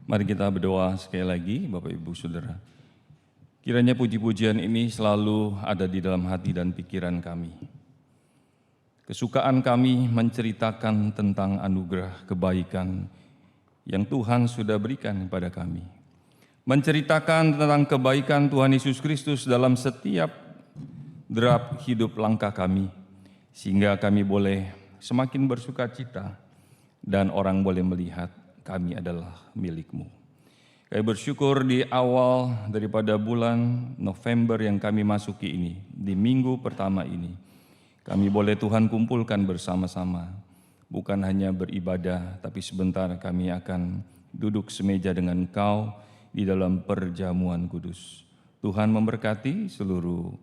Mari kita berdoa sekali lagi, Bapak Ibu Saudara. Kiranya puji-pujian ini selalu ada di dalam hati dan pikiran kami. Kesukaan kami menceritakan tentang anugerah kebaikan yang Tuhan sudah berikan kepada kami. Menceritakan tentang kebaikan Tuhan Yesus Kristus dalam setiap derap hidup langkah kami, sehingga kami boleh semakin bersuka cita dan orang boleh melihat kami adalah milik-Mu. Kami bersyukur di awal daripada bulan November yang kami masuki ini, di minggu pertama ini, kami boleh Tuhan kumpulkan bersama-sama, bukan hanya beribadah, tapi sebentar kami akan duduk semeja dengan Engkau di dalam perjamuan kudus. Tuhan memberkati seluruh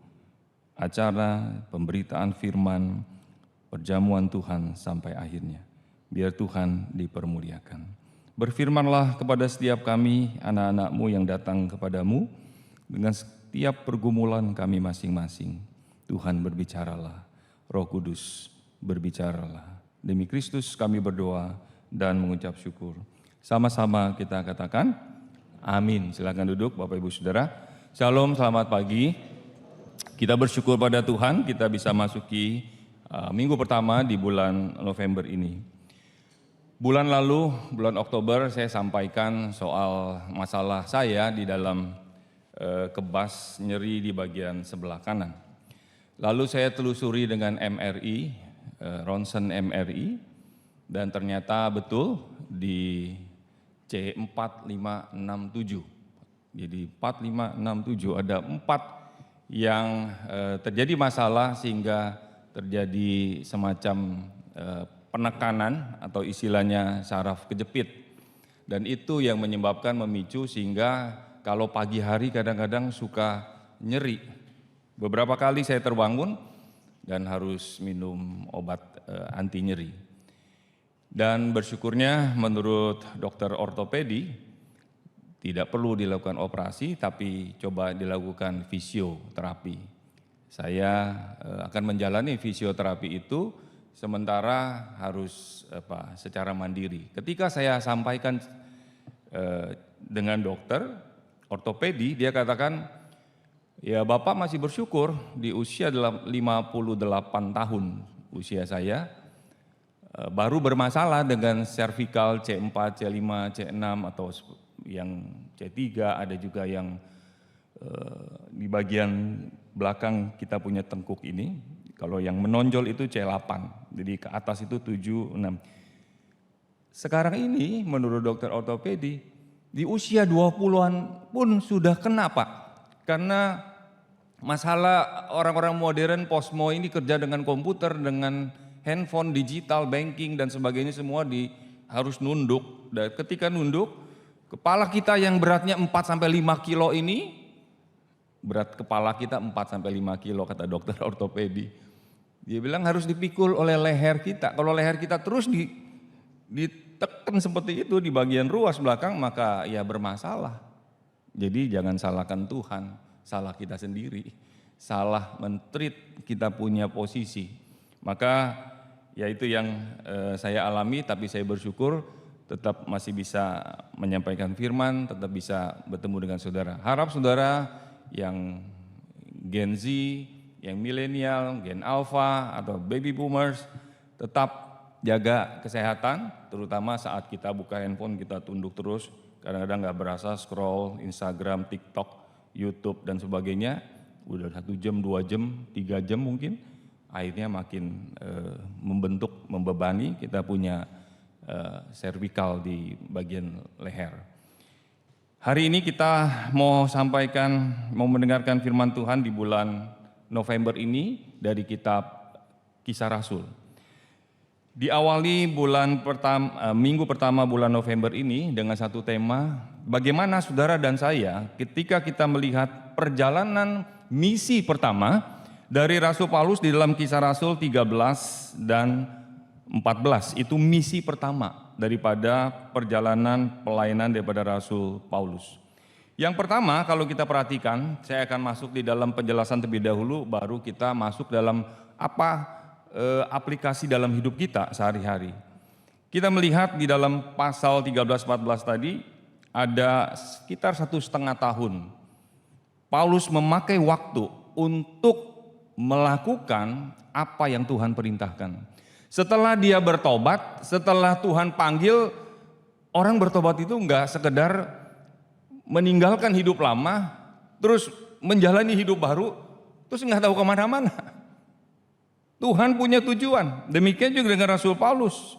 acara, pemberitaan firman, perjamuan Tuhan sampai akhirnya. Biar Tuhan dipermuliakan. Berfirmanlah kepada setiap kami, anak-anak-Mu yang datang kepadamu, dengan setiap pergumulan kami masing-masing. Tuhan berbicaralah, Roh Kudus berbicaralah. Demi Kristus kami berdoa dan mengucap syukur. Sama-sama kita katakan, amin. Silakan duduk Bapak Ibu Saudara. Shalom, selamat pagi. Kita bersyukur pada Tuhan, kita bisa masuki minggu pertama di bulan November ini. Bulan lalu, bulan Oktober, saya sampaikan soal masalah saya di dalam kebas nyeri di bagian sebelah kanan. Lalu saya telusuri dengan MRI, ronsen MRI, dan ternyata betul di C4567. Jadi 4567 ada 4 yang terjadi masalah sehingga terjadi semacam penekanan atau istilahnya saraf kejepit. Dan itu yang menyebabkan memicu sehingga kalau pagi hari kadang-kadang suka nyeri. Beberapa kali saya terbangun dan harus minum obat anti nyeri. Dan bersyukurnya menurut dokter ortopedi tidak perlu dilakukan operasi tapi coba dilakukan fisioterapi. Saya akan menjalani fisioterapi itu sementara harus secara mandiri. Ketika saya sampaikan dengan dokter ortopedi, dia katakan, ya Bapak masih bersyukur di usia 58 tahun usia saya, baru bermasalah dengan cervical C4, C5, C6 atau yang C3, ada juga yang di bagian belakang kita punya tengkuk ini. Kalau yang menonjol itu C8, jadi ke atas itu 7, 6. Sekarang ini menurut dokter ortopedi, di usia 20-an pun sudah kena Pak. Karena masalah orang-orang modern posmo ini kerja dengan komputer, dengan handphone, digital, banking dan sebagainya semua harus nunduk. Dan ketika nunduk, kepala kita yang beratnya 4-5 kilo ini, berat kepala kita 4-5 kilo kata dokter ortopedi. Dia bilang harus dipikul oleh leher kita. Kalau leher kita terus ditekan seperti itu di bagian ruas belakang, maka ya bermasalah. Jadi jangan salahkan Tuhan, salah kita sendiri. Salah mentreat kita punya posisi. Maka ya itu yang saya alami, tapi saya bersyukur tetap masih bisa menyampaikan firman, tetap bisa bertemu dengan saudara. Harap saudara yang Gen Z, yang milenial, gen alpha atau baby boomers tetap jaga kesehatan, terutama saat kita buka handphone kita tunduk terus, kadang-kadang nggak berasa scroll Instagram, TikTok, YouTube dan sebagainya, udah 1 jam, 2 jam, 3 jam mungkin, akhirnya makin membentuk, membebani, kita punya cervical di bagian leher. Hari ini kita mau mendengarkan firman Tuhan di bulan November ini dari kitab Kisah Rasul. Diawali minggu pertama bulan November ini dengan satu tema, bagaimana saudara dan saya ketika kita melihat perjalanan misi pertama dari Rasul Paulus di dalam Kisah Rasul 13 dan 14. Itu misi pertama daripada perjalanan pelayanan daripada Rasul Paulus. Yang pertama kalau kita perhatikan, saya akan masuk di dalam penjelasan terlebih dahulu, baru kita masuk dalam aplikasi dalam hidup kita sehari-hari. Kita melihat di dalam pasal 13-14 tadi, ada sekitar 1,5 tahun Paulus memakai waktu untuk melakukan apa yang Tuhan perintahkan. Setelah dia bertobat, setelah Tuhan panggil, orang bertobat itu enggak sekedar meninggalkan hidup lama, terus menjalani hidup baru, terus enggak tahu kemana-mana. Tuhan punya tujuan, demikian juga dengan Rasul Paulus.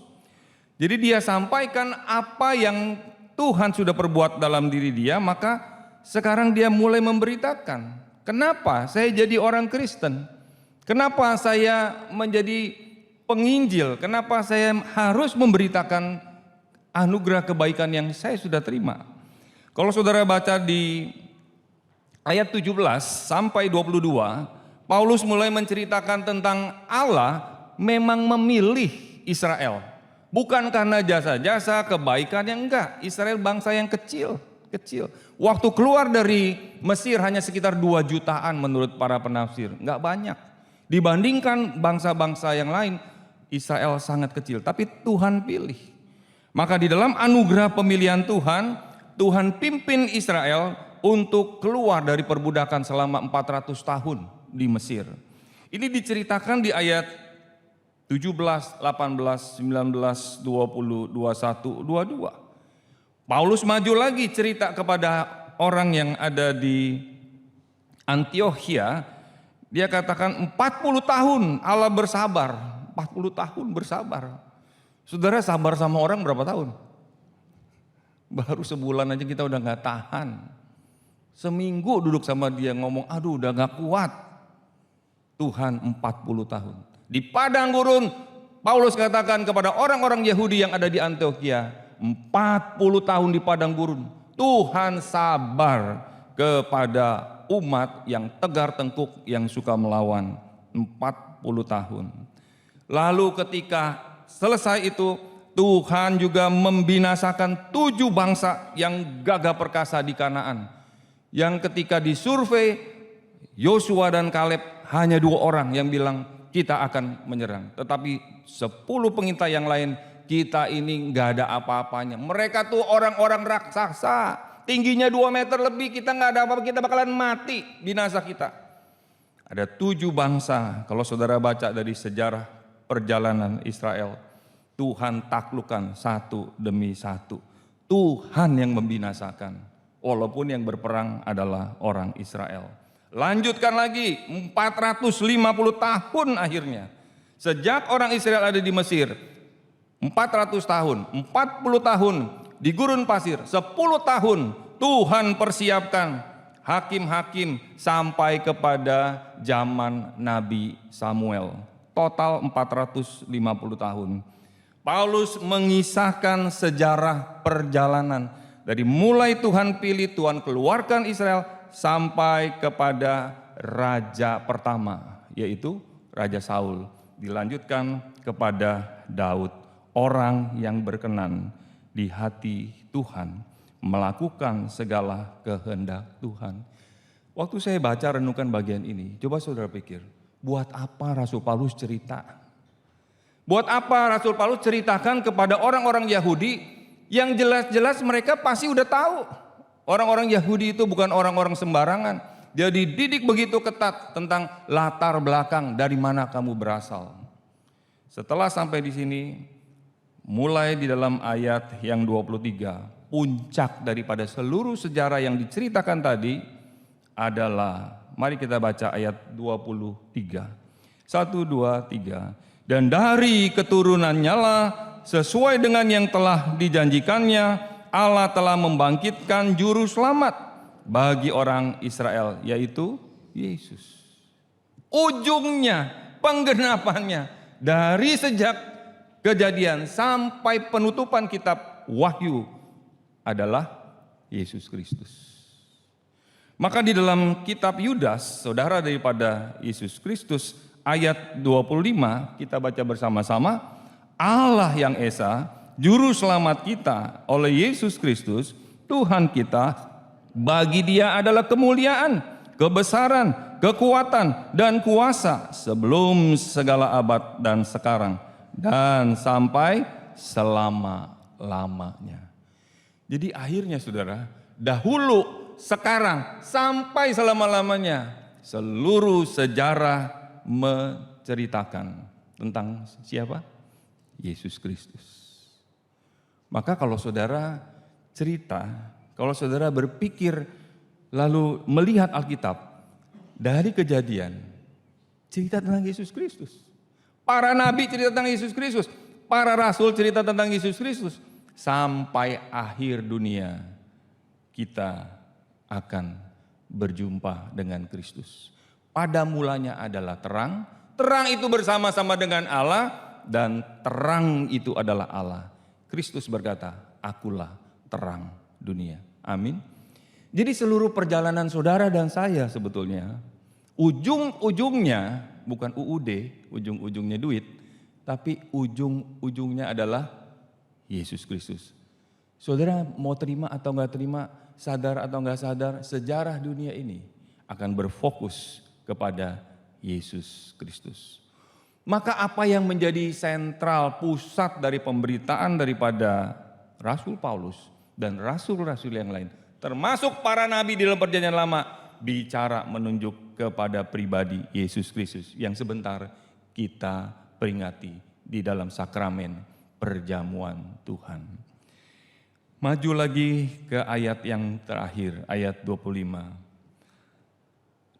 Jadi dia sampaikan apa yang Tuhan sudah perbuat dalam diri dia, maka sekarang dia mulai memberitakan. Kenapa saya jadi orang Kristen? Kenapa saya menjadi penginjil? Kenapa saya harus memberitakan anugerah kebaikan yang saya sudah terima? Kalau saudara baca di ayat 17 sampai 22, Paulus mulai menceritakan tentang Allah memang memilih Israel. Bukan karena jasa-jasa kebaikan yang enggak. Israel bangsa yang kecil. Waktu keluar dari Mesir hanya sekitar 2 jutaan menurut para penafsir, enggak banyak. Dibandingkan bangsa-bangsa yang lain, Israel sangat kecil, tapi Tuhan pilih. Maka di dalam anugerah pemilihan Tuhan, Tuhan pimpin Israel untuk keluar dari perbudakan selama 400 tahun di Mesir. Ini diceritakan di ayat 17, 18, 19, 20, 21, 22. Paulus maju lagi cerita kepada orang yang ada di Antiokhia. Dia katakan 40 tahun Allah bersabar. 40 tahun bersabar. Saudara sabar sama orang berapa tahun? Baru sebulan aja kita udah gak tahan. Seminggu duduk sama dia ngomong, aduh udah gak kuat. Tuhan 40 tahun. Di padang gurun, Paulus katakan kepada orang-orang Yahudi yang ada di Antiokhia, 40 tahun di padang gurun, Tuhan sabar kepada umat yang tegar tengkuk, yang suka melawan. 40 tahun. Lalu ketika selesai itu, Tuhan juga membinasakan 7 bangsa yang gagah perkasa di Kanaan. Yang ketika disurvei, Yosua dan Kaleb hanya 2 orang yang bilang kita akan menyerang. Tetapi 10 pengintai yang lain, kita ini nggak ada apa-apanya. Mereka tuh orang-orang raksasa, tingginya 2 meter lebih, kita nggak ada apa-apa, kita bakalan mati, binasa kita. Ada 7 bangsa, kalau saudara baca dari sejarah perjalanan Israel, Tuhan taklukkan satu demi satu. Tuhan yang membinasakan, walaupun yang berperang adalah orang Israel. Lanjutkan lagi, 450 tahun akhirnya. Sejak orang Israel ada di Mesir, 400 tahun, 40 tahun di gurun pasir, 10 tahun Tuhan persiapkan hakim-hakim sampai kepada zaman Nabi Samuel. Total 450 tahun. Paulus mengisahkan sejarah perjalanan dari mulai Tuhan pilih, Tuhan keluarkan Israel sampai kepada raja pertama, yaitu Raja Saul. Dilanjutkan kepada Daud. Orang yang berkenan di hati Tuhan, melakukan segala kehendak Tuhan. Waktu saya baca renungkan bagian ini, coba saudara pikir, buat apa Rasul Paulus cerita? Buat apa Rasul Paulus ceritakan kepada orang-orang Yahudi yang jelas-jelas mereka pasti udah tahu. Orang-orang Yahudi itu bukan orang-orang sembarangan. Dia dididik begitu ketat tentang latar belakang dari mana kamu berasal. Setelah sampai di sini, mulai di dalam ayat yang 23, puncak daripada seluruh sejarah yang diceritakan tadi adalah, mari kita baca ayat 23. 1, 2, 3. Dan dari keturunannya lah, sesuai dengan yang telah dijanjikannya, Allah telah membangkitkan juru selamat bagi orang Israel, yaitu Yesus. Ujungnya, penggenapannya, dari sejak Kejadian sampai penutupan kitab Wahyu adalah Yesus Kristus. Maka di dalam kitab Yudas, saudara daripada Yesus Kristus, ayat 25 kita baca bersama-sama, Allah yang Esa, juru selamat kita oleh Yesus Kristus, Tuhan kita, bagi Dia adalah kemuliaan, kebesaran, kekuatan, dan kuasa sebelum segala abad dan sekarang, dan sampai selama-lamanya. Jadi akhirnya saudara, dahulu, sekarang, sampai selama-lamanya, seluruh sejarah menceritakan tentang siapa? Yesus Kristus. Maka kalau saudara cerita, kalau saudara berpikir lalu melihat Alkitab, dari Kejadian, cerita tentang Yesus Kristus. Para nabi cerita tentang Yesus Kristus, para rasul cerita tentang Yesus Kristus. Sampai akhir dunia kita akan berjumpa dengan Kristus. Pada mulanya adalah terang, terang itu bersama-sama dengan Allah, dan terang itu adalah Allah. Kristus berkata, akulah terang dunia. Amin. Jadi seluruh perjalanan saudara dan saya sebetulnya, ujung-ujungnya bukan UUD, ujung-ujungnya duit, tapi ujung-ujungnya adalah Yesus Kristus. Saudara mau terima atau enggak terima, sadar atau enggak sadar, sejarah dunia ini akan berfokus kepada Yesus Kristus. Maka apa yang menjadi sentral pusat dari pemberitaan daripada Rasul Paulus dan rasul-rasul yang lain, termasuk para nabi di dalam perjanjian lama, bicara menunjuk kepada pribadi Yesus Kristus yang sebentar kita peringati di dalam sakramen perjamuan Tuhan. Maju lagi ke ayat yang terakhir, ayat 25.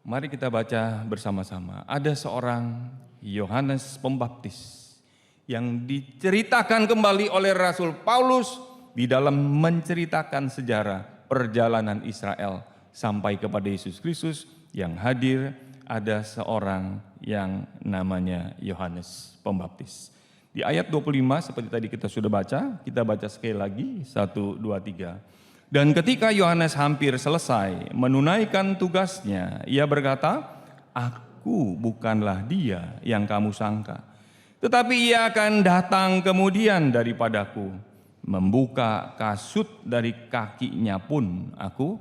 Mari kita baca bersama-sama. Ada seorang Yohanes Pembaptis yang diceritakan kembali oleh Rasul Paulus di dalam menceritakan sejarah perjalanan Israel sampai kepada Yesus Kristus. Yang hadir ada seorang yang namanya Yohanes Pembaptis. Di ayat 25 seperti tadi kita sudah baca, kita baca sekali lagi, 1, 2, 3. Dan ketika Yohanes hampir selesai menunaikan tugasnya, ia berkata, aku bukanlah dia yang kamu sangka, tetapi ia akan datang kemudian daripadaku, membuka kasut dari kakinya pun aku.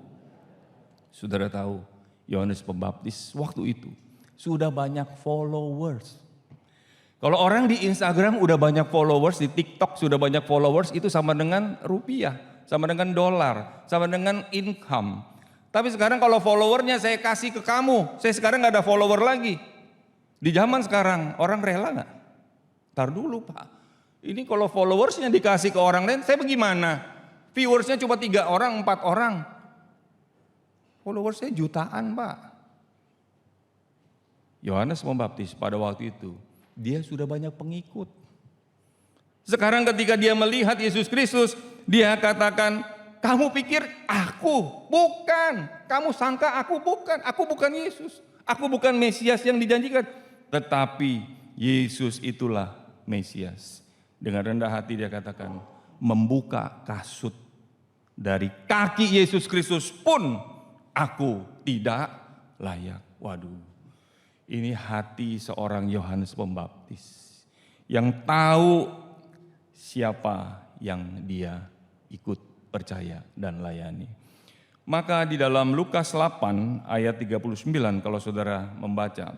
Saudara tahu, Yohanes Pembaptis waktu itu sudah banyak followers. Kalau orang di Instagram udah banyak followers, di TikTok sudah banyak followers, itu sama dengan rupiah, sama dengan dolar, sama dengan income. Tapi sekarang kalau followernya saya kasih ke kamu, saya sekarang gak ada follower lagi. Di zaman sekarang orang rela gak? Ntar dulu Pak, ini kalau followersnya dikasih ke orang lain, saya bagaimana? Viewersnya cuma 3 orang, 4 orang. Followersnya jutaan Pak. Yohanes Pembaptis pada waktu itu, dia sudah banyak pengikut. Sekarang ketika dia melihat Yesus Kristus, dia katakan, kamu pikir aku? Bukan. Kamu sangka aku bukan Yesus. Aku bukan Mesias yang dijanjikan. Tetapi Yesus itulah Mesias. Dengan rendah hati dia katakan, membuka kasut dari kaki Yesus Kristus pun aku tidak layak. Waduh. Ini hati seorang Yohanes Pembaptis yang tahu siapa yang dia ikut percaya dan layani. Maka di dalam Lukas 8 ayat 39 kalau saudara membaca,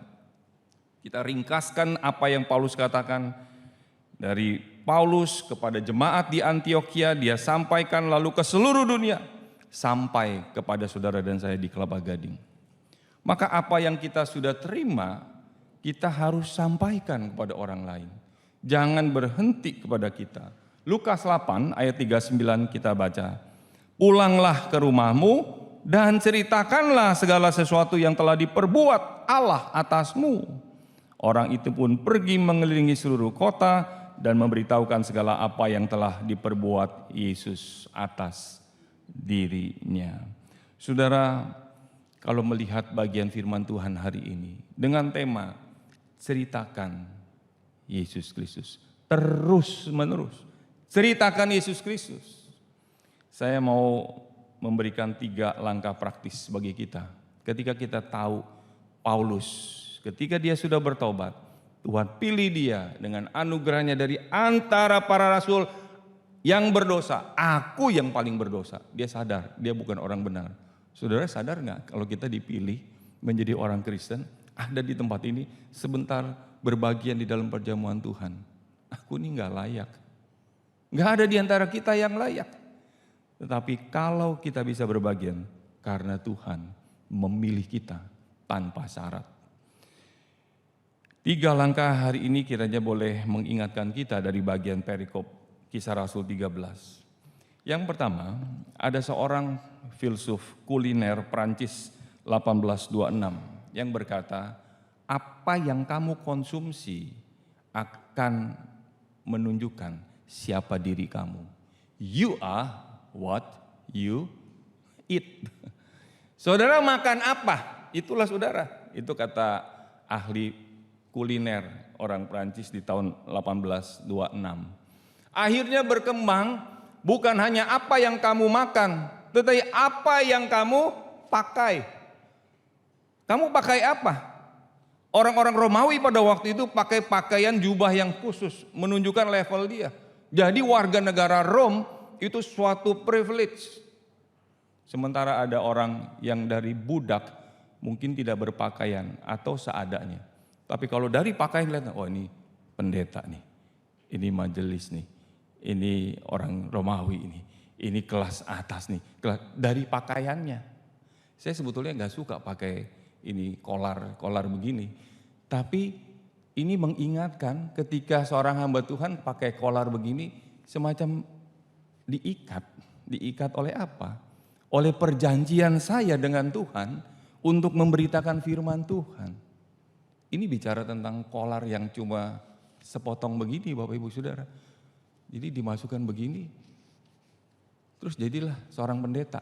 kita ringkaskan apa yang Paulus katakan. Dari Paulus kepada jemaat di Antiokhia, dia sampaikan lalu ke seluruh dunia, sampai kepada saudara dan saya di Kelapa Gading. Maka apa yang kita sudah terima, kita harus sampaikan kepada orang lain. Jangan berhenti kepada kita. Lukas 8 ayat 39 kita baca. Pulanglah ke rumahmu dan ceritakanlah segala sesuatu yang telah diperbuat Allah atasmu. Orang itu pun pergi mengelilingi seluruh kota dan memberitahukan segala apa yang telah diperbuat Yesus atas dirinya. Saudara, kalau melihat bagian firman Tuhan hari ini dengan tema ceritakan Yesus Kristus, terus menerus ceritakan Yesus Kristus. Saya mau memberikan 3 langkah praktis bagi kita. Ketika kita tahu Paulus, ketika dia sudah bertobat, Tuhan pilih dia dengan anugerahnya dari antara para rasul yang berdosa. Aku yang paling berdosa. Dia sadar, dia bukan orang benar. Saudara sadar nggak kalau kita dipilih menjadi orang Kristen, ada di tempat ini sebentar berbagian di dalam perjamuan Tuhan. Aku ini nggak layak. Nggak ada di antara kita yang layak. Tetapi kalau kita bisa berbagian, karena Tuhan memilih kita tanpa syarat. 3 langkah hari ini kiranya boleh mengingatkan kita dari bagian perikop Kisah Rasul 13. Yang pertama, ada seorang filsuf kuliner Prancis 1826 yang berkata, apa yang kamu konsumsi akan menunjukkan siapa diri kamu. You are what you eat. Saudara makan apa? Itulah saudara. Itu kata ahli kuliner orang Prancis di tahun 1826. Akhirnya berkembang bukan hanya apa yang kamu makan, tetapi apa yang kamu pakai. Kamu pakai apa? Orang-orang Romawi pada waktu itu pakai pakaian jubah yang khusus, menunjukkan level dia. Jadi warga negara Rom itu suatu privilege. Sementara ada orang yang dari budak mungkin tidak berpakaian atau seadanya. Tapi kalau dari pakaian lihat, oh ini pendeta nih, ini majelis nih, ini orang Romawi ini kelas atas nih, dari pakaiannya. Saya sebetulnya nggak suka pakai ini kolar begini, tapi ini mengingatkan ketika seorang hamba Tuhan pakai kolar begini, semacam diikat oleh apa? Oleh perjanjian saya dengan Tuhan untuk memberitakan firman Tuhan. Ini bicara tentang kolar yang cuma sepotong begini Bapak Ibu Saudara. Jadi dimasukkan begini, terus jadilah seorang pendeta.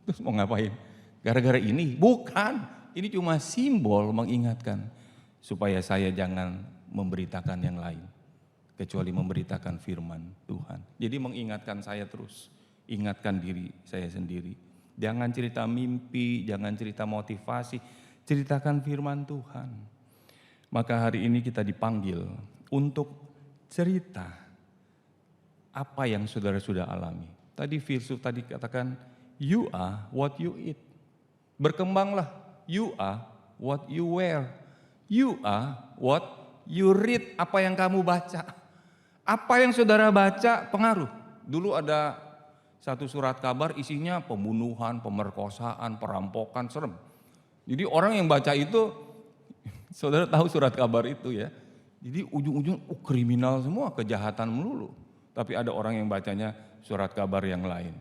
Terus mau ngapain? Gara-gara ini? Bukan, ini cuma simbol mengingatkan supaya saya jangan memberitakan yang lain, kecuali memberitakan firman Tuhan. Jadi mengingatkan saya terus, ingatkan diri saya sendiri. Jangan cerita mimpi, jangan cerita motivasi, ceritakan firman Tuhan. Maka hari ini kita dipanggil untuk cerita apa yang saudara sudah alami. Tadi filsuf tadi katakan, you are what you eat. Berkembanglah, you are what you wear. You are what you read, apa yang kamu baca. Apa yang saudara baca pengaruh. Dulu ada satu surat kabar isinya pembunuhan, pemerkosaan, perampokan, serem. Jadi orang yang baca itu, saudara tahu surat kabar itu ya. Jadi ujung-ujung kriminal semua, kejahatan melulu. Tapi ada orang yang bacanya surat kabar yang lain.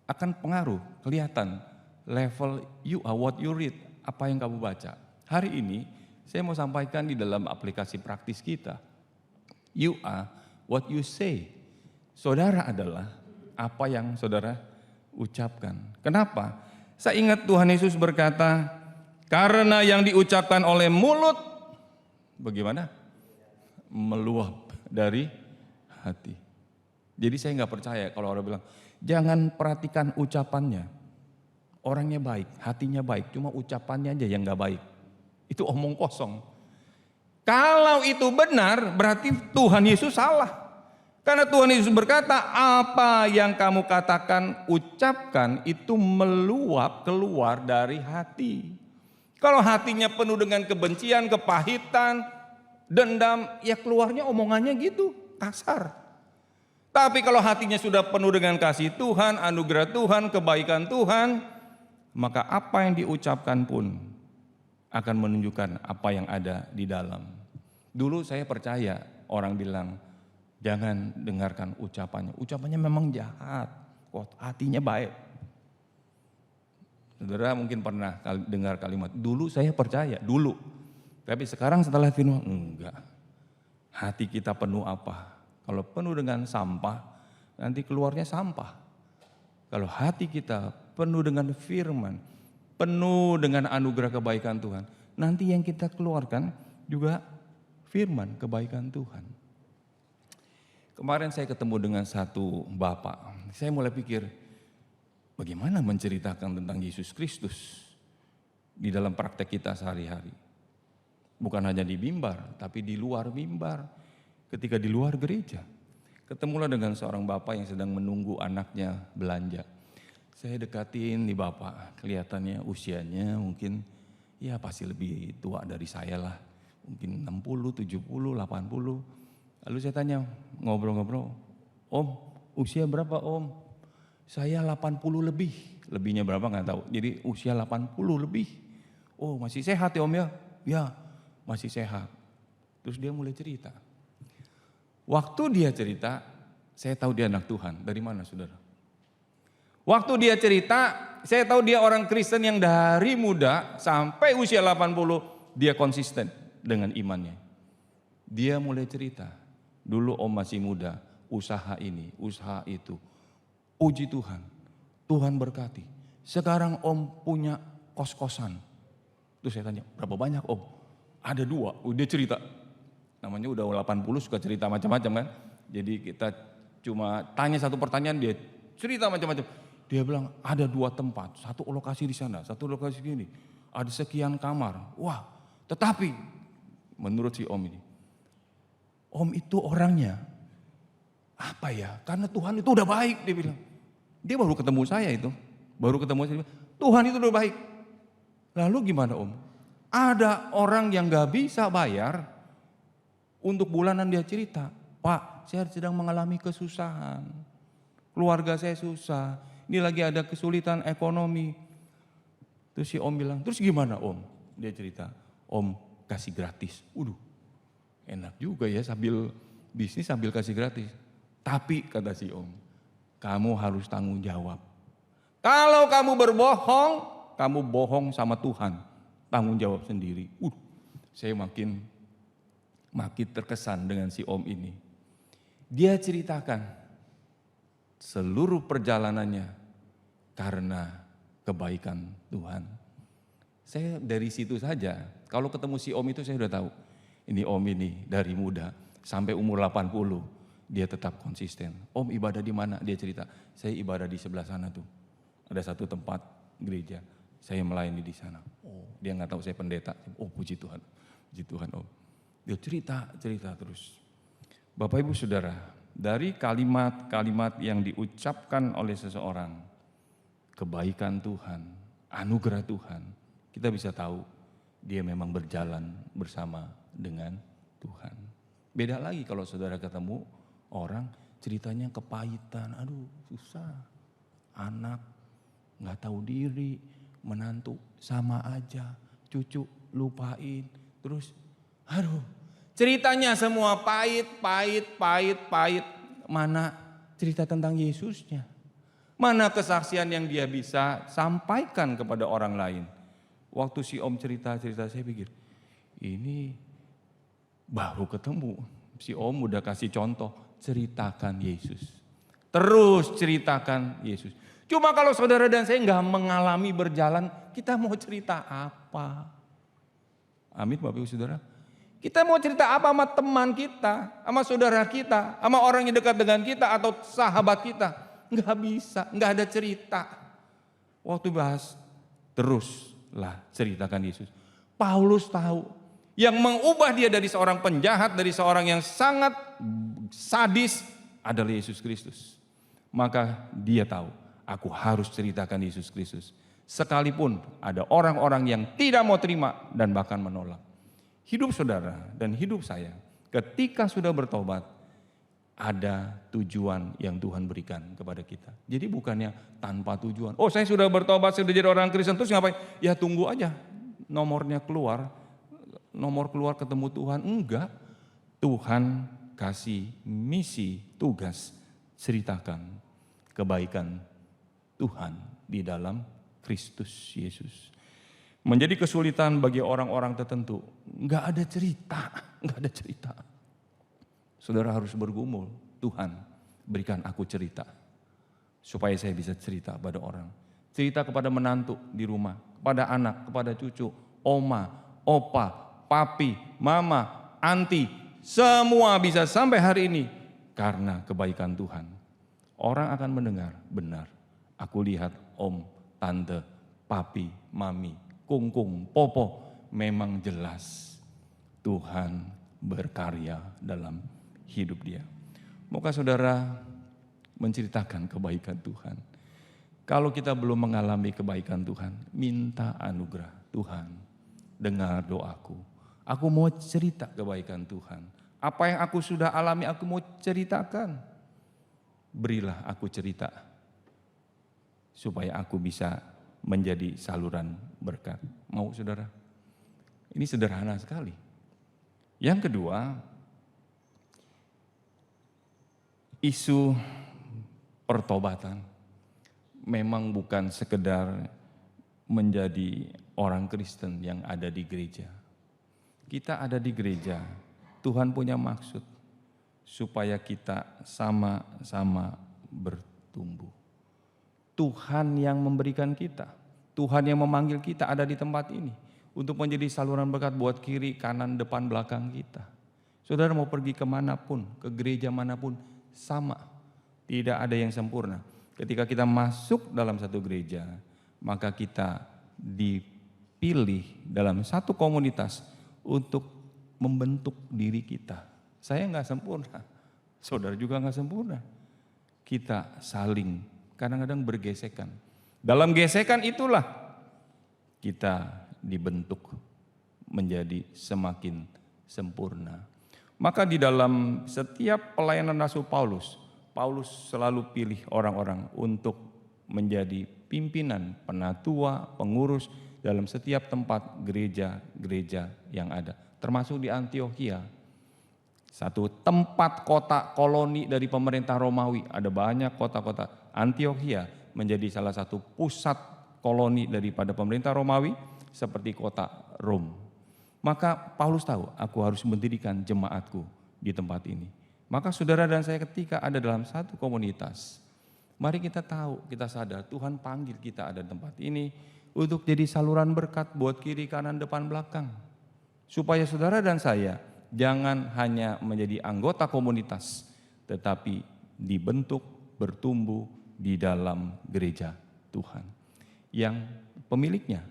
Akan pengaruh, kelihatan level you are what you read, apa yang kamu baca. Hari ini saya mau sampaikan di dalam aplikasi praktis kita. You are what you say. Saudara adalah apa yang saudara ucapkan. Kenapa? Saya ingat Tuhan Yesus berkata, karena yang diucapkan oleh mulut, bagaimana? Meluap dari hati. Jadi saya nggak percaya kalau orang bilang, jangan perhatikan ucapannya. Orangnya baik, hatinya baik, cuma ucapannya aja yang nggak baik. Itu omong kosong. Kalau itu benar, berarti Tuhan Yesus salah. Karena Tuhan Yesus berkata, apa yang kamu katakan, ucapkan, itu meluap keluar dari hati. Kalau hatinya penuh dengan kebencian, kepahitan, dendam, ya keluarnya omongannya gitu, kasar. Tapi kalau hatinya sudah penuh dengan kasih Tuhan, anugerah Tuhan, kebaikan Tuhan, maka apa yang diucapkan pun akan menunjukkan apa yang ada di dalam. Dulu saya percaya orang bilang, jangan dengarkan ucapannya. Ucapannya memang jahat, kok hatinya baik. Saudara mungkin pernah dengar kalimat, dulu saya percaya, dulu. Tapi sekarang setelah firman, enggak. Hati kita penuh apa? Kalau penuh dengan sampah, nanti keluarnya sampah. Kalau hati kita penuh dengan firman, penuh dengan anugerah kebaikan Tuhan, nanti yang kita keluarkan juga firman kebaikan Tuhan. Kemarin saya ketemu dengan satu bapak, saya mulai pikir, bagaimana menceritakan tentang Yesus Kristus di dalam praktek kita sehari-hari. Bukan hanya di mimbar, tapi di luar mimbar. Ketika di luar gereja, ketemulah dengan seorang bapak yang sedang menunggu anaknya belanja. Saya dekatin di bapak, kelihatannya usianya mungkin ya pasti lebih tua dari saya lah. Mungkin 60, 70, 80. Lalu saya tanya, ngobrol-ngobrol, Om, usia berapa Om? Saya 80 lebih. Lebihnya berapa nggak tahu. Jadi usia 80 lebih. Oh masih sehat ya Om ya? Ya masih sehat. Terus dia mulai cerita. Waktu dia cerita, saya tahu dia anak Tuhan. Dari mana saudara? Waktu dia cerita, saya tahu dia orang Kristen yang dari muda sampai usia 80, dia konsisten dengan imannya. Dia mulai cerita, dulu Om masih muda, usaha ini, usaha itu. Puji Tuhan, Tuhan berkati. Sekarang Om punya kos-kosan. Terus saya tanya, berapa banyak Om? Ada 2, dia cerita. Namanya udah 80 suka cerita macam-macam kan. Jadi kita cuma tanya satu pertanyaan, dia cerita macam-macam. Dia bilang ada 2 tempat, satu lokasi di sana, satu lokasi di sini. Ada sekian kamar. Wah, tetapi menurut si Om ini, Om itu orangnya apa ya? Karena Tuhan itu udah baik, dia bilang. Dia baru ketemu saya itu, baru ketemu saya. Tuhan itu udah baik. Lalu gimana Om? Ada orang yang gak bisa bayar untuk bulanan, dia cerita, Pak, saya sedang mengalami kesusahan. Keluarga saya susah. Ini lagi ada kesulitan ekonomi. Terus si Om bilang, terus gimana Om? Dia cerita, Om kasih gratis. Enak juga ya sambil bisnis sambil kasih gratis. Tapi kata si Om, kamu harus tanggung jawab. Kalau kamu berbohong, kamu bohong sama Tuhan. Tanggung jawab sendiri. Saya makin terkesan dengan si Om ini. Dia ceritakan seluruh perjalanannya karena kebaikan Tuhan. Saya dari situ saja, kalau ketemu si Om itu saya sudah tahu. Ini Om ini dari muda sampai umur 80. Dia tetap konsisten. Om ibadah di mana? Dia cerita, saya ibadah di sebelah sana tuh. Ada satu tempat gereja, saya melayani di sana. Oh, dia nggak tahu saya pendeta. Oh puji Tuhan Om. Dia cerita terus. Bapak Ibu Saudara, dari kalimat-kalimat yang diucapkan oleh seseorang, kebaikan Tuhan, anugerah Tuhan, kita bisa tahu dia memang berjalan bersama dengan Tuhan. Beda lagi kalau saudara ketemu orang ceritanya kepahitan, aduh susah, anak nggak tahu diri, menantu sama aja, cucu lupain, terus aduh ceritanya semua pahit. Mana cerita tentang Yesusnya? Mana kesaksian yang dia bisa sampaikan kepada orang lain? Waktu si Om cerita saya pikir, ini baru ketemu. Si Om udah kasih contoh, ceritakan Yesus. Terus ceritakan Yesus. Cuma kalau saudara dan saya nggak mengalami berjalan, kita mau cerita apa? Amin Bapak Ibu Saudara. Kita mau cerita apa sama teman kita, sama saudara kita, sama orang yang dekat dengan kita atau sahabat kita? Nggak bisa, nggak ada cerita. Waktu bahas, teruslah ceritakan Yesus. Paulus tahu, yang mengubah dia dari seorang penjahat, dari seorang yang sangat sadis adalah Yesus Kristus. Maka dia tahu, aku harus ceritakan Yesus Kristus. Sekalipun ada orang-orang yang tidak mau terima dan bahkan menolak. Hidup saudara dan hidup saya ketika sudah bertobat, ada tujuan yang Tuhan berikan kepada kita. Jadi bukannya tanpa tujuan. Oh saya sudah bertobat, sudah jadi orang Kristen, terus ngapain? Ya tunggu aja nomornya keluar. Nomor keluar ketemu Tuhan. Enggak. Tuhan kasih misi, tugas, ceritakan kebaikan Tuhan di dalam Kristus Yesus. Menjadi kesulitan bagi orang-orang tertentu. Enggak ada cerita. Saudara harus bergumul, Tuhan berikan aku cerita. Supaya saya bisa cerita pada orang. Cerita kepada menantu di rumah, kepada anak, kepada cucu, oma, opa, papi, mama, anti. Semua bisa sampai hari ini karena kebaikan Tuhan. Orang akan mendengar, benar. Aku lihat om, tante, papi, mami, kungkung, popo. Memang jelas Tuhan berkarya dalam hidup dia. Maukah saudara menceritakan kebaikan Tuhan? Kalau kita belum mengalami kebaikan Tuhan, minta anugerah Tuhan. Dengar doaku. Aku mau cerita kebaikan Tuhan. Apa yang aku sudah alami aku mau ceritakan. Berilah aku cerita. supaya aku bisa menjadi saluran berkat. Mau saudara? Ini sederhana sekali. Yang kedua, isu pertobatan memang bukan sekedar menjadi orang Kristen yang ada di gereja. Kita ada di gereja, Tuhan punya maksud supaya kita sama-sama bertumbuh. Tuhan yang memberikan kita, Tuhan yang memanggil kita ada di tempat ini untuk menjadi saluran berkat buat kiri, kanan, depan, belakang kita. Saudara mau pergi kemanapun, ke gereja manapun, sama. Tidak ada yang sempurna. Ketika kita masuk dalam satu gereja, maka kita dipilih dalam satu komunitas untuk membentuk diri kita. Saya nggak sempurna, saudara juga nggak sempurna. Kita saling kadang-kadang bergesekan. Dalam gesekan itulah kita dibentuk menjadi semakin sempurna. Maka di dalam setiap pelayanan Rasul Paulus selalu pilih orang-orang untuk menjadi pimpinan, penatua, pengurus dalam setiap tempat gereja-gereja yang ada. Termasuk di Antiokhia, satu tempat kota koloni dari pemerintah Romawi. Ada banyak kota-kota. Antiokhia menjadi salah satu pusat koloni daripada pemerintah Romawi seperti kota Rom. Maka Paulus tahu, aku harus mendirikan jemaatku di tempat ini. Maka saudara dan saya ketika ada dalam satu komunitas, mari kita tahu, kita sadar Tuhan panggil kita ada di tempat ini untuk jadi saluran berkat buat kiri, kanan, depan, belakang. Supaya saudara dan saya jangan hanya menjadi anggota komunitas, tetapi dibentuk, bertumbuh di dalam gereja Tuhan. Yang pemiliknya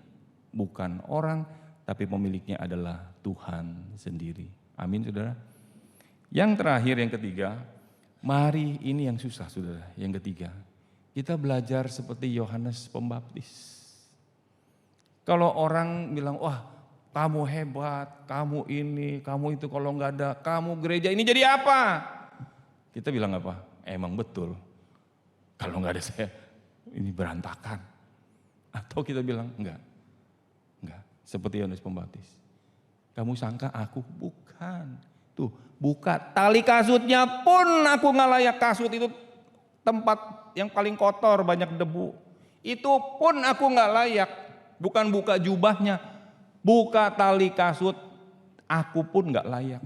bukan orang, tapi pemiliknya adalah Tuhan sendiri. Amin saudara. Yang terakhir, yang ketiga, mari ini yang susah saudara. Yang ketiga, kita belajar seperti Yohanes Pembaptis. Kalau orang bilang, wah kamu hebat, kamu ini, kamu itu, kalau nggak ada kamu gereja ini jadi apa? Kita bilang apa? Emang betul. Kalau nggak ada saya, ini berantakan. Atau kita bilang enggak. Seperti Yohanes Pembaptis. Kamu sangka aku? Bukan. Tuh, buka tali kasutnya pun aku nggak layak. Kasut itu tempat yang paling kotor, banyak debu. Itu pun aku nggak layak. Bukan buka jubahnya, buka tali kasut, aku pun nggak layak.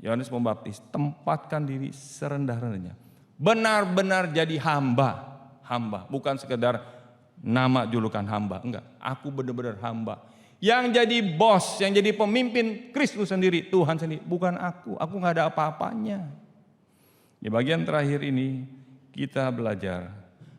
Yohanes Pembaptis tempatkan diri serendah-rendahnya. Benar-benar jadi hamba, bukan sekedar nama julukan hamba, enggak. Aku benar-benar hamba. Yang jadi bos, yang jadi pemimpin Kristus sendiri, Tuhan sendiri, bukan aku. Aku nggak ada apa-apanya. Di bagian terakhir ini kita belajar,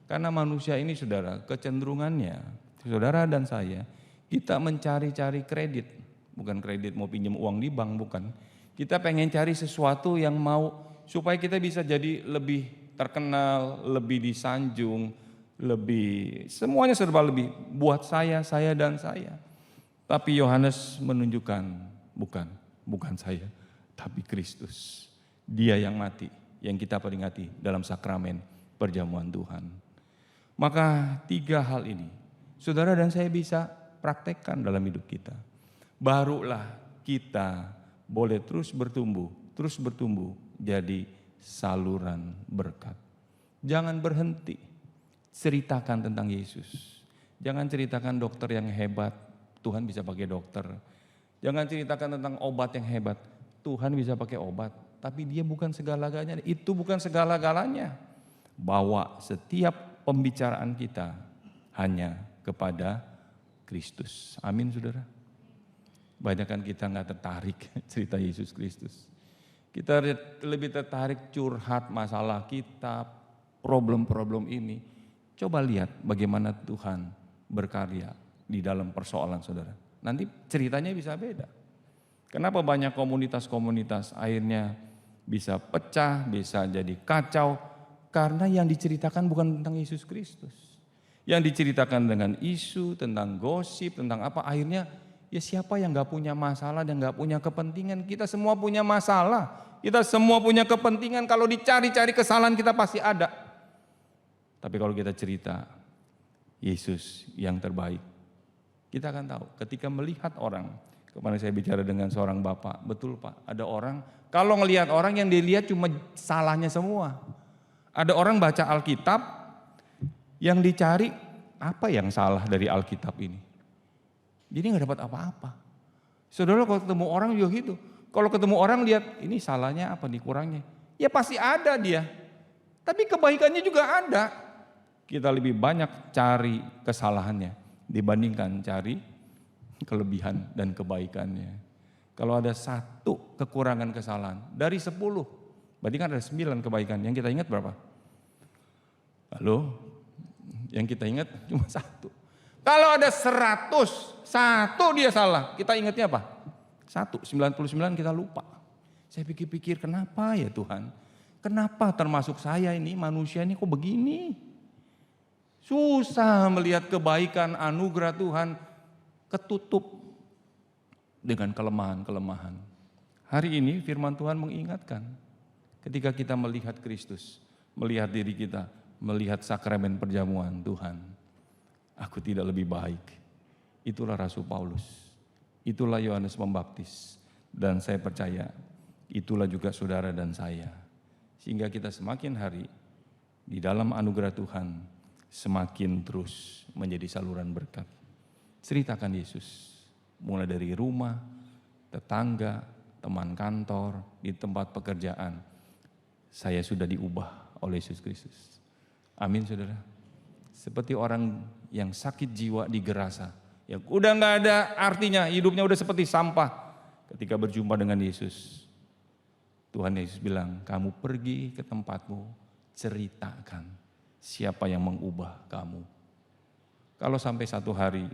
karena manusia ini saudara, kecenderungannya, saudara dan saya, kita mencari-cari kredit. Bukan kredit mau pinjam uang di bank, bukan. Kita pengen cari sesuatu yang mau supaya kita bisa jadi lebih terkenal, lebih disanjung, lebih, semuanya serba lebih buat saya dan saya. Tapi Yohanes menunjukkan bukan saya, tapi Kristus. Dia yang mati, yang kita peringati dalam sakramen perjamuan Tuhan. Maka 3 hal ini saudara dan saya bisa praktekkan dalam hidup kita. Barulah kita boleh terus bertumbuh jadi saluran berkat. Jangan berhenti. Ceritakan tentang Yesus. Jangan ceritakan dokter yang hebat, Tuhan bisa pakai dokter. Jangan ceritakan tentang obat yang hebat, Tuhan bisa pakai obat. Tapi dia bukan segala-galanya, itu bukan segala-galanya. Bawa setiap pembicaraan kita hanya kepada Kristus. Amin saudara. Banyakan kita gak tertarik cerita Yesus Kristus. Kita lebih tertarik curhat masalah kita, problem-problem ini. Coba lihat bagaimana Tuhan berkarya di dalam persoalan saudara. Nanti ceritanya bisa beda. Kenapa banyak komunitas-komunitas akhirnya bisa pecah, bisa jadi kacau? Karena yang diceritakan bukan tentang Yesus Kristus. Yang diceritakan dengan isu, tentang gosip, tentang apa, akhirnya ya siapa yang gak punya masalah dan gak punya kepentingan? Kita semua punya masalah, kita semua punya kepentingan. Kalau dicari-cari kesalahan kita pasti ada. Tapi kalau kita cerita Yesus yang terbaik, kita akan tahu ketika melihat orang. Kemarin saya bicara dengan seorang bapak, betul Pak, ada orang kalau ngelihat orang yang dilihat cuma salahnya semua. Ada orang baca Alkitab yang dicari apa yang salah dari Alkitab ini. Jadi nggak dapat apa-apa. Saudara kalau ketemu orang juga gitu. Kalau ketemu orang lihat ini salahnya apa nih kurangnya. Ya pasti ada dia. Tapi kebaikannya juga ada. Kita lebih banyak cari kesalahannya dibandingkan cari kelebihan dan kebaikannya. Kalau ada satu kekurangan kesalahan dari 10, berarti kan ada 9 kebaikan. Yang kita ingat berapa? Halo? Yang kita ingat cuma 1. Kalau ada 100, 1 dia salah, kita ingatnya apa? 99 kita lupa. Saya pikir-pikir kenapa ya Tuhan? Kenapa termasuk saya ini manusia ini kok begini? Susah melihat kebaikan anugerah Tuhan ketutup dengan kelemahan-kelemahan. Hari ini firman Tuhan mengingatkan ketika kita melihat Kristus, melihat diri kita, melihat sakramen perjamuan Tuhan. Aku tidak lebih baik. Itulah Rasul Paulus. Itulah Yohanes Pembaptis. Dan saya percaya itulah juga saudara dan saya. Sehingga kita semakin hari di dalam anugerah Tuhan semakin terus menjadi saluran berkat. Ceritakan Yesus. Mulai dari rumah, tetangga, teman kantor, di tempat pekerjaan. Saya sudah diubah oleh Yesus Kristus. Amin saudara. Seperti orang yang sakit jiwa di Gerasa, yang udah nggak ada artinya, hidupnya udah seperti sampah. Ketika berjumpa dengan Yesus, Tuhan Yesus bilang, kamu pergi ke tempatmu, ceritakan siapa yang mengubah kamu. Kalau sampai satu hari,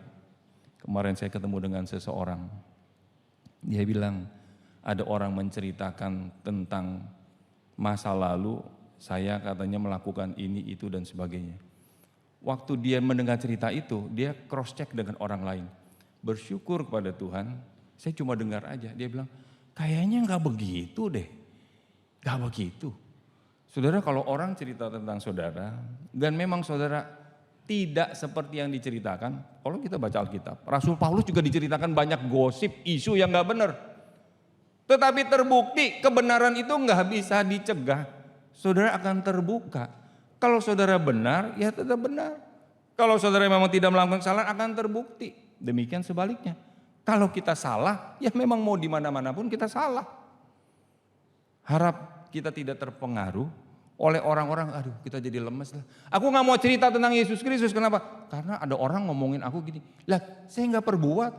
kemarin saya ketemu dengan seseorang, dia bilang ada orang menceritakan tentang masa lalu, saya katanya melakukan ini, itu dan sebagainya. Waktu dia mendengar cerita itu, dia cross check dengan orang lain. Bersyukur kepada Tuhan, saya cuma dengar aja. Dia bilang, kayaknya nggak begitu deh, nggak begitu. Saudara, kalau orang cerita tentang saudara, dan memang saudara tidak seperti yang diceritakan, kalau kita baca Alkitab, Rasul Paulus juga diceritakan banyak gosip, isu yang nggak benar. Tetapi terbukti kebenaran itu nggak bisa dicegah. Saudara akan terbuka. Kalau saudara benar, ya tetap benar. Kalau saudara memang tidak melakukan kesalahan, akan terbukti. Demikian sebaliknya. Kalau kita salah, ya memang mau di mana-mana pun kita salah. Harap kita tidak terpengaruh oleh orang-orang, aduh kita jadi lemes lah. Aku gak mau cerita tentang Yesus Kristus, kenapa? Karena ada orang ngomongin aku gini, lah saya gak perbuat,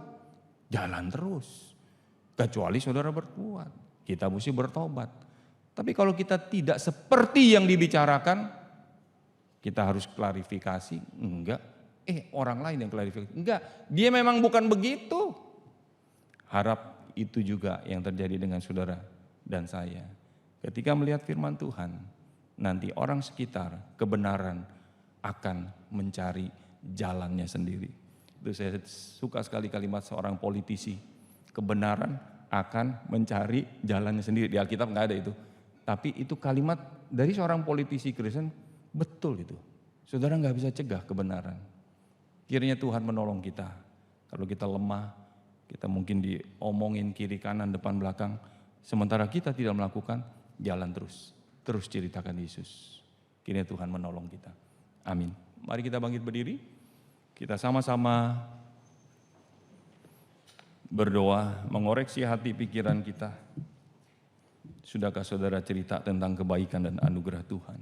jalan terus. Kecuali saudara berbuat, kita mesti bertobat. Tapi kalau kita tidak seperti yang dibicarakan, kita harus klarifikasi, enggak. Orang lain yang klarifikasi, enggak. Dia memang bukan begitu. Harap itu juga yang terjadi dengan saudara dan saya. Ketika melihat firman Tuhan, nanti orang sekitar kebenaran akan mencari jalannya sendiri. Itu saya suka sekali kalimat seorang politisi. Kebenaran akan mencari jalannya sendiri. Di Alkitab enggak ada itu. Tapi itu kalimat dari seorang politisi Kristen, betul itu. Saudara nggak bisa cegah kebenaran. Kiranya Tuhan menolong kita. Kalau kita lemah, kita mungkin diomongin kiri kanan depan belakang. Sementara kita tidak melakukan, jalan terus. Terus ceritakan Yesus. Kiranya Tuhan menolong kita. Amin. Mari kita bangkit berdiri. Kita sama-sama berdoa, mengoreksi hati pikiran kita. Sudahkah saudara cerita tentang kebaikan dan anugerah Tuhan?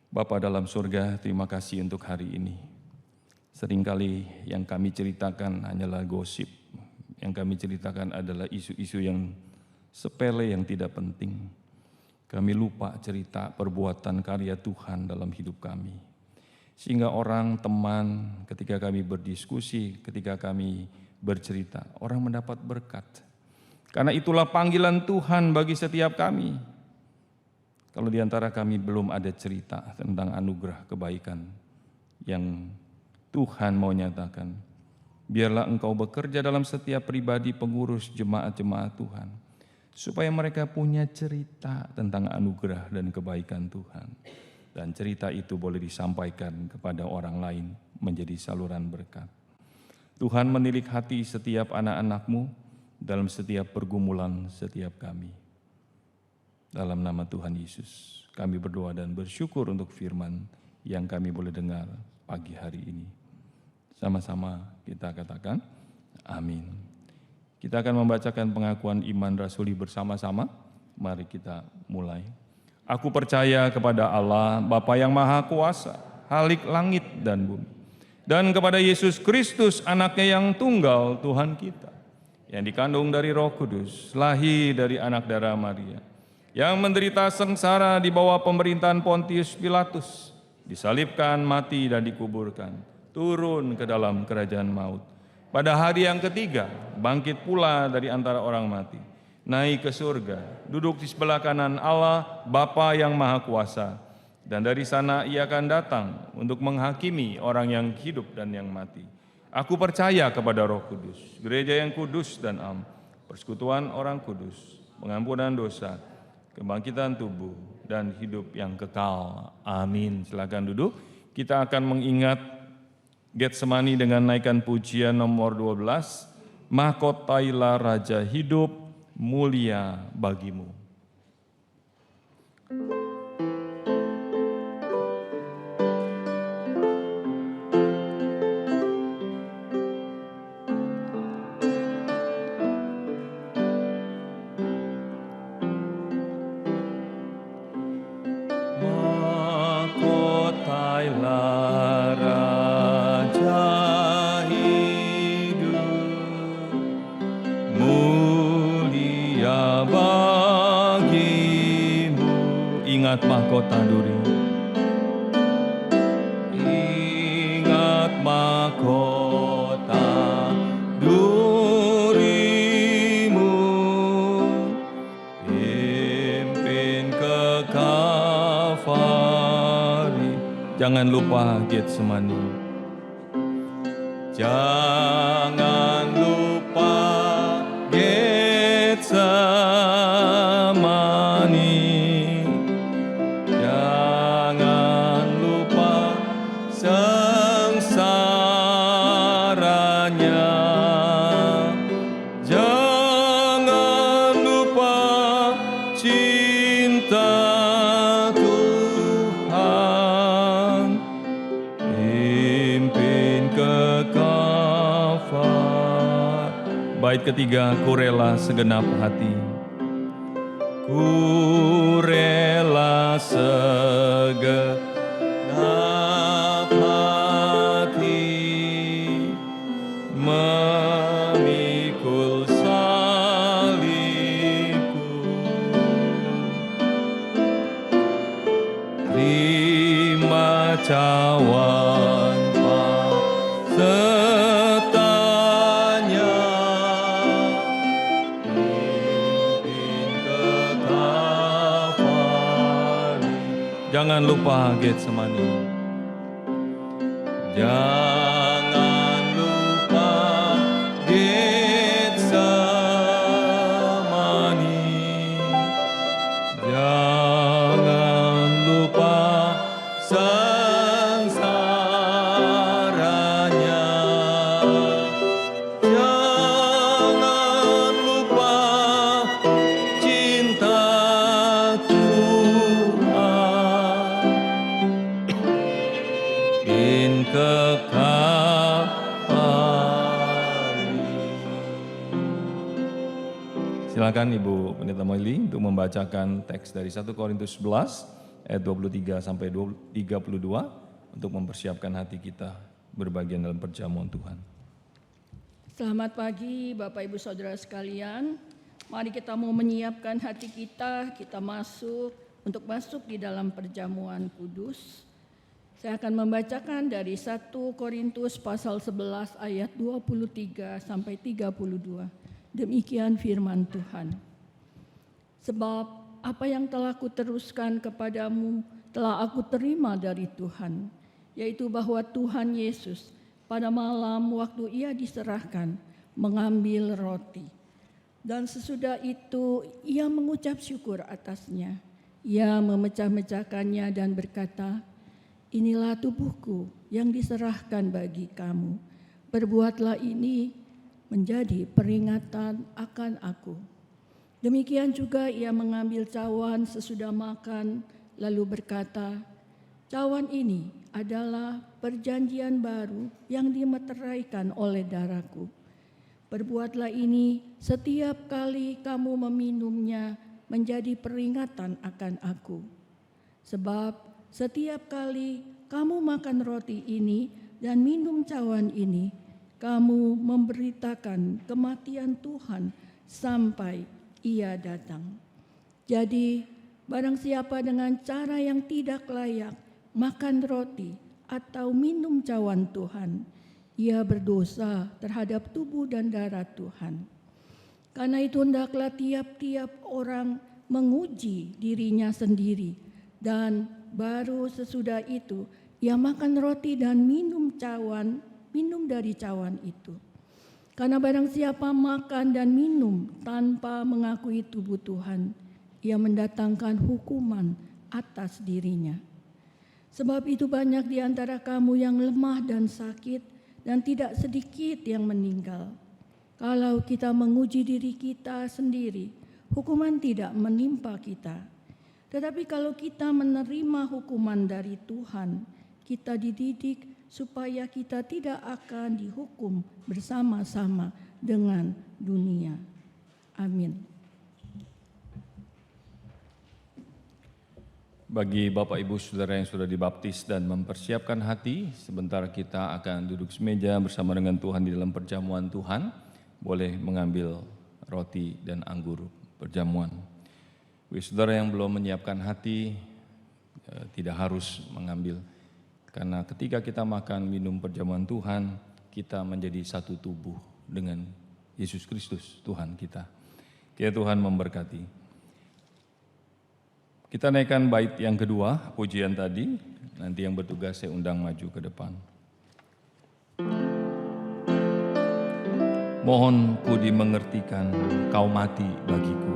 Bapa dalam surga, terima kasih untuk hari ini. Seringkali yang kami ceritakan hanyalah gosip. Yang kami ceritakan adalah isu-isu yang sepele yang tidak penting. Kami lupa cerita perbuatan karya Tuhan dalam hidup kami. Sehingga orang, teman, ketika kami berdiskusi, ketika kami bercerita, orang mendapat berkat. Karena itulah panggilan Tuhan bagi setiap kami. Kalau di antara kami belum ada cerita tentang anugerah kebaikan yang Tuhan mau nyatakan, biarlah Engkau bekerja dalam setiap pribadi pengurus jemaat-jemaat Tuhan. supaya mereka punya cerita tentang anugerah dan kebaikan Tuhan. Dan cerita itu boleh disampaikan kepada orang lain menjadi saluran berkat. Tuhan menilik hati setiap anak-anak-Mu dalam setiap pergumulan setiap kami. Dalam nama Tuhan Yesus, kami berdoa dan bersyukur untuk firman yang kami boleh dengar pagi hari ini. Sama-sama kita katakan, amin. Kita akan membacakan pengakuan iman rasuli bersama-sama. Mari kita mulai. Aku percaya kepada Allah, Bapa yang Maha Kuasa, Khalik langit dan bumi, dan kepada Yesus Kristus, anaknya yang tunggal, Tuhan kita, yang dikandung dari Roh Kudus, lahir dari anak darah Maria, yang menderita sengsara di bawah pemerintahan Pontius Pilatus, disalibkan, mati, dan dikuburkan, turun ke dalam kerajaan maut. Pada hari yang ketiga, bangkit pula dari antara orang mati, naik ke surga, duduk di sebelah kanan Allah, Bapa yang Maha Kuasa, dan dari sana Ia akan datang untuk menghakimi orang yang hidup dan yang mati. Aku percaya kepada Roh Kudus, gereja yang kudus dan am, persekutuan orang kudus, pengampunan dosa, kebangkitan tubuh, dan hidup yang kekal. Amin. Silakan duduk. Kita akan mengingat Getsemani dengan naikkan pujian nomor 12. Mahkotailah Raja hidup, mulia bagimu. Ingat mahkota duri, ingat mahkota durimu, pimpin ke Kalvari. Jangan lupa Getsemani. Jangan lupa Getsemani. Sengsaranya, jangan lupa cinta Tuhan, pimpin ke Kalvari. Bait ketiga, ku rela segenap hati, ku rela segenap memikul salibku, terima cawan setanya, pimpin ke Kalvari. Jangan lupa Getsemani. Jangan lupa Getsemani, jangan lupa sengsaranya, jangan lupa cinta Tuhan, in kekal. Silakan Ibu Pendeta Moili untuk membacakan teks dari 1 Korintus 11 ayat 23 sampai 32 untuk mempersiapkan hati kita berbagian dalam perjamuan Tuhan. Selamat pagi Bapak Ibu Saudara sekalian. Mari kita mau menyiapkan hati kita untuk masuk di dalam perjamuan kudus. Saya akan membacakan dari 1 Korintus pasal 11 ayat 23 sampai 32. Demikian firman Tuhan. Sebab apa yang telah kuteruskan kepadamu telah aku terima dari Tuhan, yaitu bahwa Tuhan Yesus pada malam waktu Ia diserahkan mengambil roti. Dan sesudah itu ia mengucap syukur atasnya. Ia memecah-mecahkannya dan berkata, "Inilah tubuhku yang diserahkan bagi kamu. Perbuatlah ini menjadi peringatan akan aku." Demikian juga ia mengambil cawan sesudah makan, lalu berkata, "Cawan ini adalah perjanjian baru yang dimeteraikan oleh darahku. Perbuatlah ini setiap kali kamu meminumnya menjadi peringatan akan aku. Sebab setiap kali kamu makan roti ini dan minum cawan ini, kamu memberitakan kematian Tuhan sampai ia datang. Jadi barang siapa dengan cara yang tidak layak makan roti atau minum cawan Tuhan, ia berdosa terhadap tubuh dan darah Tuhan. Karena itu hendaklah tiap-tiap orang menguji dirinya sendiri, dan baru sesudah itu ia makan roti dan minum dari cawan itu. Karena barang siapa makan dan minum tanpa mengakui tubuh Tuhan, ia mendatangkan hukuman atas dirinya. Sebab itu banyak di antara kamu yang lemah dan sakit, dan tidak sedikit yang meninggal. Kalau kita menguji diri kita sendiri, hukuman tidak menimpa kita. Tetapi kalau kita menerima hukuman dari Tuhan, kita dididik supaya kita tidak akan dihukum bersama-sama dengan dunia. Amin. Bagi Bapak Ibu Saudara yang sudah dibaptis dan mempersiapkan hati, sebentar kita akan duduk semeja bersama dengan Tuhan di dalam perjamuan Tuhan. Boleh mengambil roti dan anggur perjamuan. Bagi saudara yang belum menyiapkan hati, tidak harus mengambil. Karena ketika kita makan minum perjamuan Tuhan, kita menjadi satu tubuh dengan Yesus Kristus, Tuhan kita. Kiranya Tuhan memberkati. Kita naikkan bait yang kedua, pujian tadi. Nanti yang bertugas saya undang maju ke depan. Mohon ku dimengertikan, kau mati bagiku.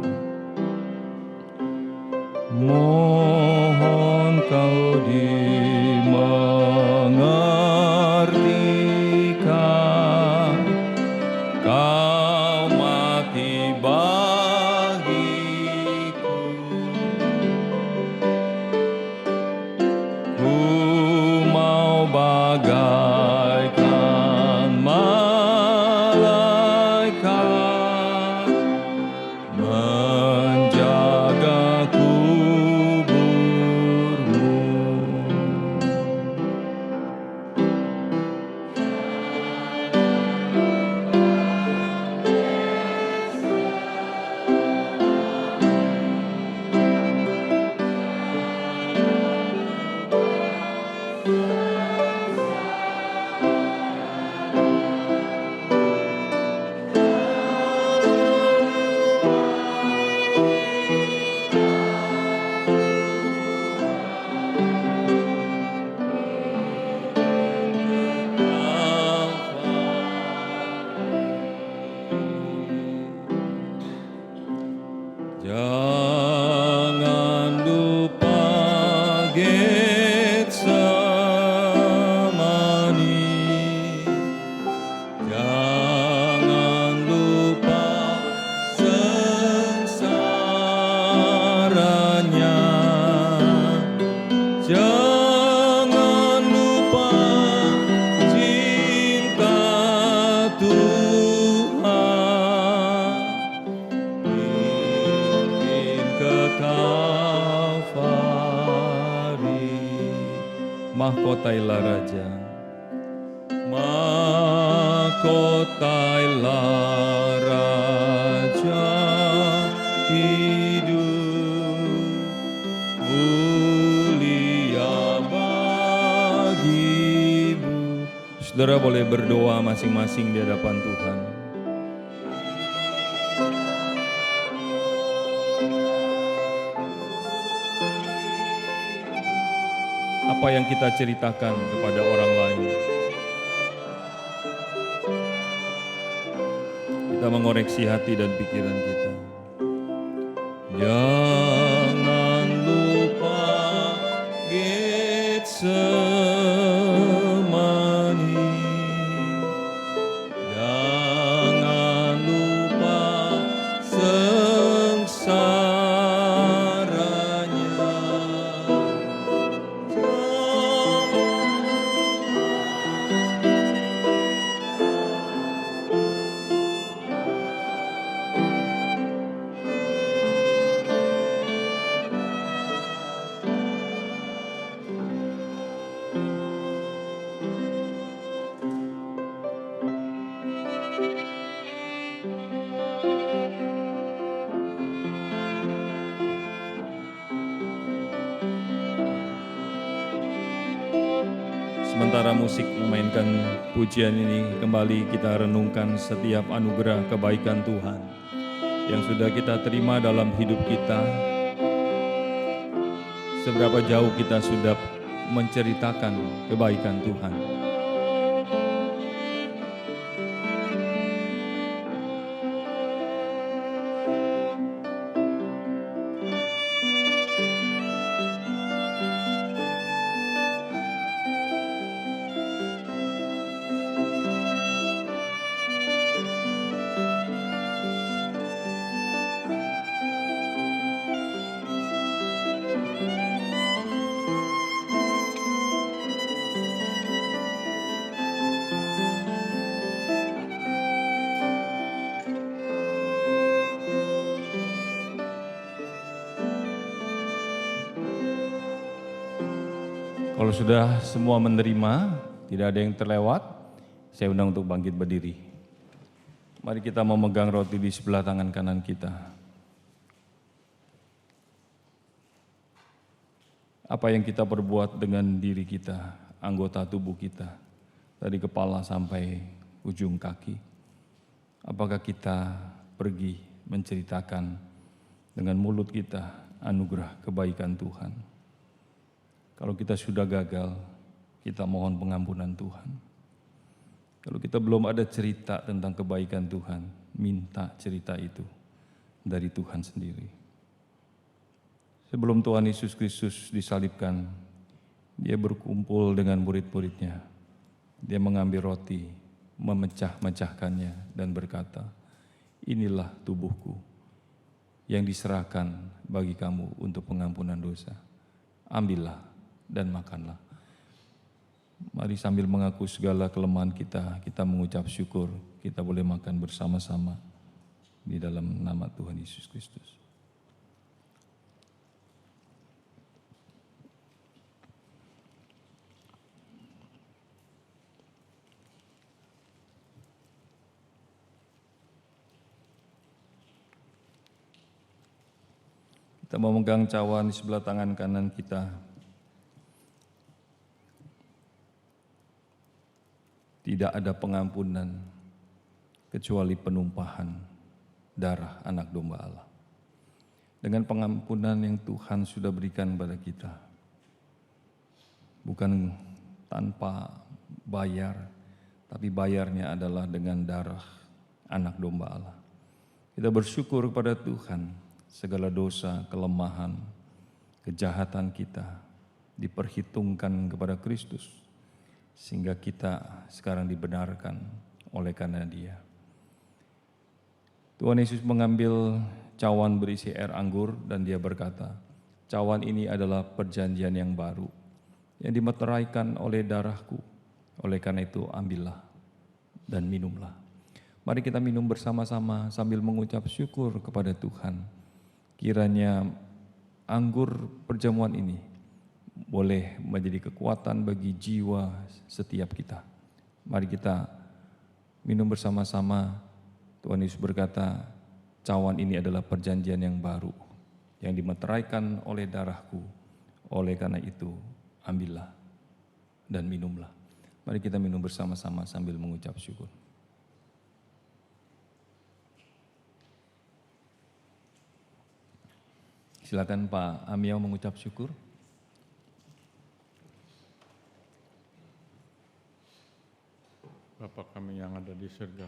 Mohon kau dimengertikan, kau mati bagiku. Ku mau bagaikan malaikat menjaga kuburmu. Jangan lupa Getsemani, jangan lupa sengsaranya, jangan lupa cinta Tuhan. Pimpin ke Kalvari, mahkotailah Raja, mahkotailah Raja hidup, mulia bagimu. Saudara boleh berdoa masing-masing di hadapan Tuhan. Apa yang kita ceritakan kepada orang lain, kita Kita mengoreksi hati dan pikiran kita. Jangan lupa Getsemani. Jangan lupa sengsaranya. Sementara musik memainkan pujian ini, kembali kita renungkan setiap anugerah kebaikan Tuhan yang sudah kita terima dalam hidup kita. Seberapa jauh kita sudah menceritakan kebaikan Tuhan. Kalau sudah semua menerima, tidak ada yang terlewat, saya undang untuk bangkit berdiri. Mari kita memegang roti di sebelah tangan kanan kita. Apa yang kita perbuat dengan diri kita, anggota tubuh kita, dari kepala sampai ujung kaki. Apakah kita pergi menceritakan dengan mulut kita anugerah kebaikan Tuhan? Kalau kita sudah gagal, kita mohon pengampunan Tuhan. Kalau kita belum ada cerita tentang kebaikan Tuhan, minta cerita itu dari Tuhan sendiri. Sebelum Tuhan Yesus Kristus disalibkan, Dia berkumpul dengan murid-muridnya. Dia mengambil roti, memecah-mecahkannya dan berkata, "Inilah tubuhku yang diserahkan bagi kamu untuk pengampunan dosa. Ambillah dan makanlah." Mari sambil mengaku segala kelemahan kita, kita mengucap syukur, kita boleh makan bersama-sama di dalam nama Tuhan Yesus Kristus. Kita memegang cawan di sebelah tangan kanan kita. Tidak ada pengampunan kecuali penumpahan darah anak domba Allah. Dengan pengampunan yang Tuhan sudah berikan pada kita, bukan tanpa bayar, tapi bayarnya adalah dengan darah anak domba Allah. Kita bersyukur kepada Tuhan, segala dosa, kelemahan, kejahatan kita diperhitungkan kepada Kristus, sehingga kita sekarang dibenarkan oleh karena Dia. Tuhan Yesus mengambil cawan berisi air anggur dan Dia berkata, "Cawan ini adalah perjanjian yang baru, yang dimeteraikan oleh darahku. Oleh karena itu ambillah dan minumlah." Mari kita minum bersama-sama sambil mengucap syukur kepada Tuhan. Kiranya anggur perjamuan ini boleh menjadi kekuatan bagi jiwa setiap kita. Mari kita minum bersama-sama. Tuhan Yesus berkata, "Cawan ini adalah perjanjian yang baru, yang dimeteraikan oleh darahku. Oleh karena itu, ambillah dan minumlah." Mari kita minum bersama-sama sambil mengucap syukur. Silakan Pak Amiau mengucap syukur. Bapa kami yang ada di surga,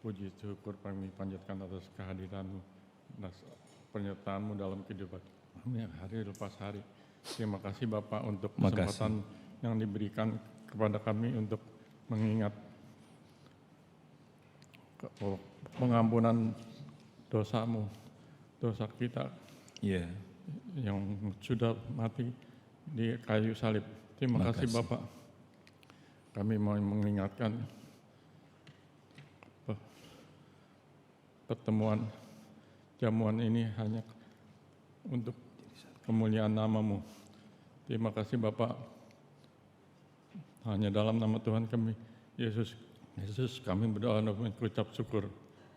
puji syukur kami panjatkan atas kehadiran-Mu dan penyertaan-Mu dalam kehidupan kami hari lepas hari. Terima kasih Bapak untuk kesempatan yang diberikan kepada kami untuk mengingat pengampunan dosa-Mu, dosa kita yang sudah mati di kayu salib. Terima kasih Bapak. Kami mau mengingatkan pertemuan jamuan ini hanya untuk kemuliaan nama-Mu. Terima kasih Bapak. Hanya dalam nama Tuhan kami, Yesus kami berdoa dan mengucap syukur.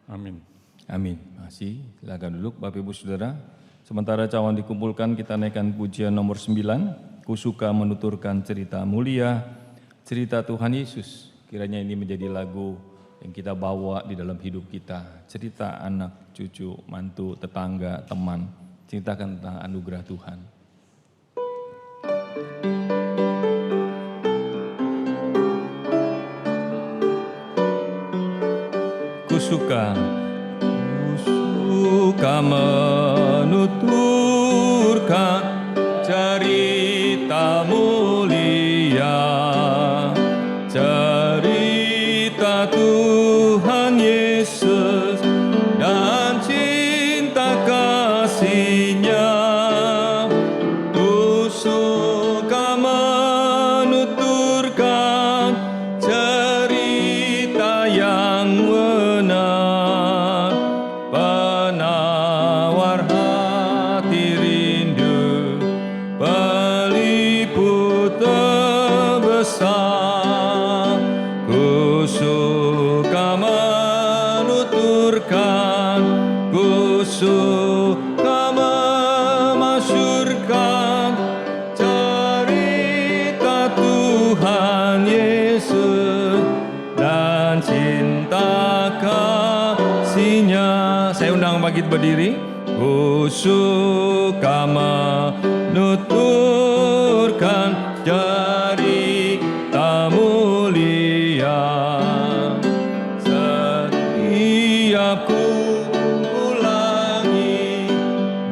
Amin. Amin. Masih, silakan duduk Bapak Ibu Saudara. Sementara cawan dikumpulkan, kita naikkan pujian nomor 9. Ku suka menuturkan cerita mulia, cerita Tuhan Yesus. Kiranya ini menjadi lagu yang kita bawa di dalam hidup kita. Cerita anak, cucu, mantu, tetangga, teman. Ceritakan tentang anugerah Tuhan. Ku suka menuturkan cerita mulia, cerita Tuhan Yesus dan cinta kasih-Nya. Ku suka menuturkan cerita yang benar, penawar hati rindu, peliput terbesar. Ku suka menuturkan, ku suka memasyurkan cerita Tuhan Yesus dan cinta kasih-Nya. Saya undang bangkit berdiri. Ku suka menuturkan cerita mulia, setiap ku ulangi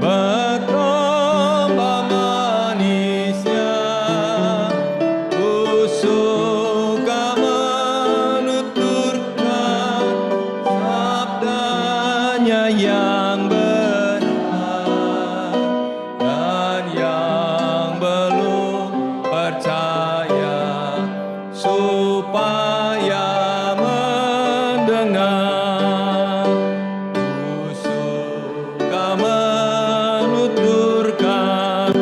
bertambah manisnya. Ku suka menuturkan sabdanya yang benar dan yang belum percaya supaya mendengar. Ku suka menuturkan,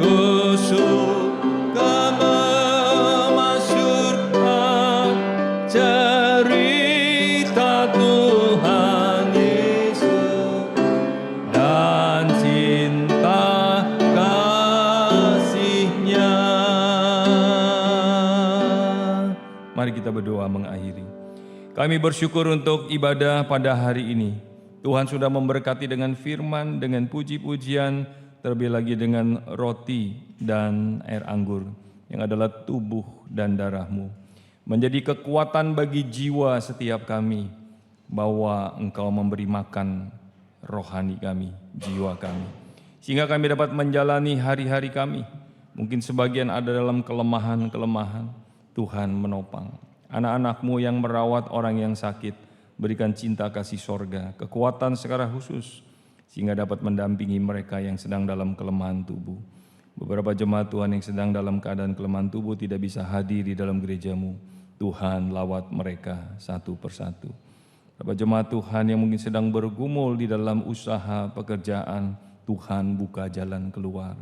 ku suka memasyurkan cerita Tuhan Yesus dan cinta kasih-Nya. Mari kita berdoa mengakhiri. Kami bersyukur untuk ibadah pada hari ini. Tuhan sudah memberkati dengan firman, dengan puji-pujian, terlebih lagi dengan roti dan air anggur yang adalah tubuh dan darah-Mu. Menjadi kekuatan bagi jiwa setiap kami, bahwa Engkau memberi makan rohani kami, jiwa kami. Sehingga kami dapat menjalani hari-hari kami. Mungkin sebagian ada dalam kelemahan-kelemahan, Tuhan menopang. Anak-anak-Mu yang merawat orang yang sakit, berikan cinta kasih sorga, kekuatan secara khusus, sehingga dapat mendampingi mereka yang sedang dalam kelemahan tubuh. Beberapa jemaat Tuhan yang sedang dalam keadaan kelemahan tubuh tidak bisa hadir di dalam gereja-Mu. Tuhan lawat mereka satu persatu. Beberapa jemaat Tuhan yang mungkin sedang bergumul di dalam usaha pekerjaan, Tuhan buka jalan keluar,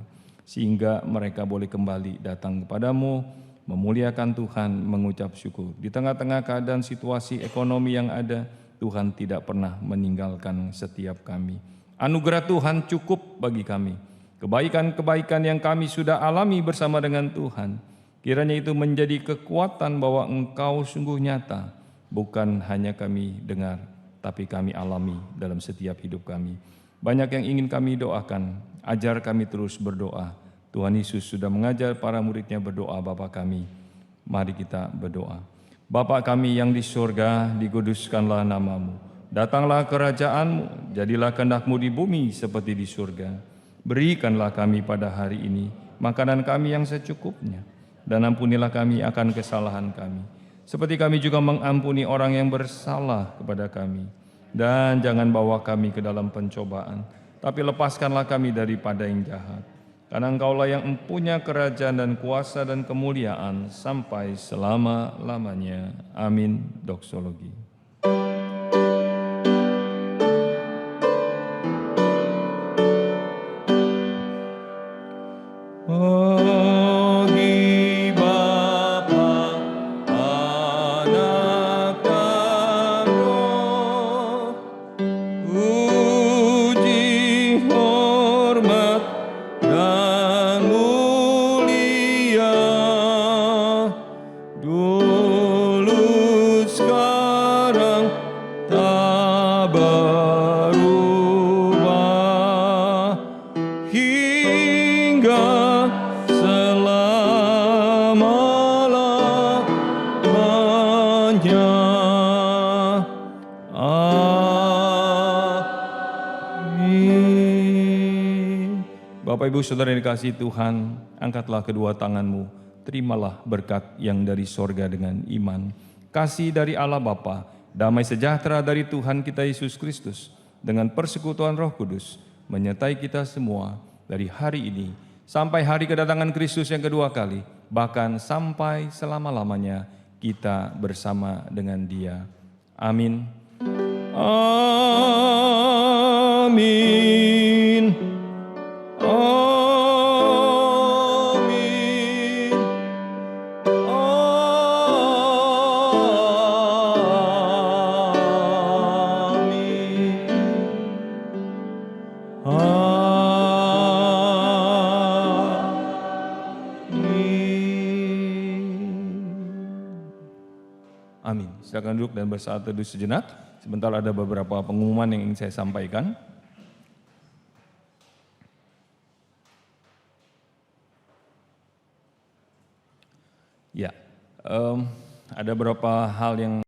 sehingga mereka boleh kembali datang kepadamu, memuliakan Tuhan, mengucap syukur. Di tengah-tengah keadaan situasi ekonomi yang ada, Tuhan tidak pernah meninggalkan setiap kami. Anugerah Tuhan cukup bagi kami. Kebaikan-kebaikan yang kami sudah alami bersama dengan Tuhan, kiranya itu menjadi kekuatan bahwa Engkau sungguh nyata, bukan hanya kami dengar, tapi kami alami dalam setiap hidup kami. Banyak yang ingin kami doakan, ajar kami terus berdoa. Tuhan Yesus sudah mengajar para murid-Nya berdoa Bapa kami. Mari kita berdoa. Bapa kami yang di surga, dikuduskanlah namamu. Datanglah kerajaanmu, jadilah kehendak-Mu di bumi seperti di surga. Berikanlah kami pada hari ini makanan kami yang secukupnya, dan ampunilah kami akan kesalahan kami, seperti kami juga mengampuni orang yang bersalah kepada kami. Dan jangan bawa kami ke dalam pencobaan, tapi lepaskanlah kami daripada yang jahat. Karena Engkaulah yang mempunyai kerajaan dan kuasa dan kemuliaan sampai selama-lamanya. Amin. Doksologi. Bapak Ibu Saudara yang dikasihi Tuhan, angkatlah kedua tanganmu, terimalah berkat yang dari sorga dengan iman. Kasih dari Allah Bapa, damai sejahtera dari Tuhan kita Yesus Kristus, dengan persekutuan Roh Kudus, menyertai kita semua dari hari ini sampai hari kedatangan Kristus yang kedua kali, bahkan sampai selama-lamanya kita bersama dengan Dia. Amin. Amin. Amin. Amin. Silakan duduk dan bersaat teduh sejenak. Sebentar ada beberapa pengumuman yang ingin saya sampaikan. Ya, ada beberapa hal yang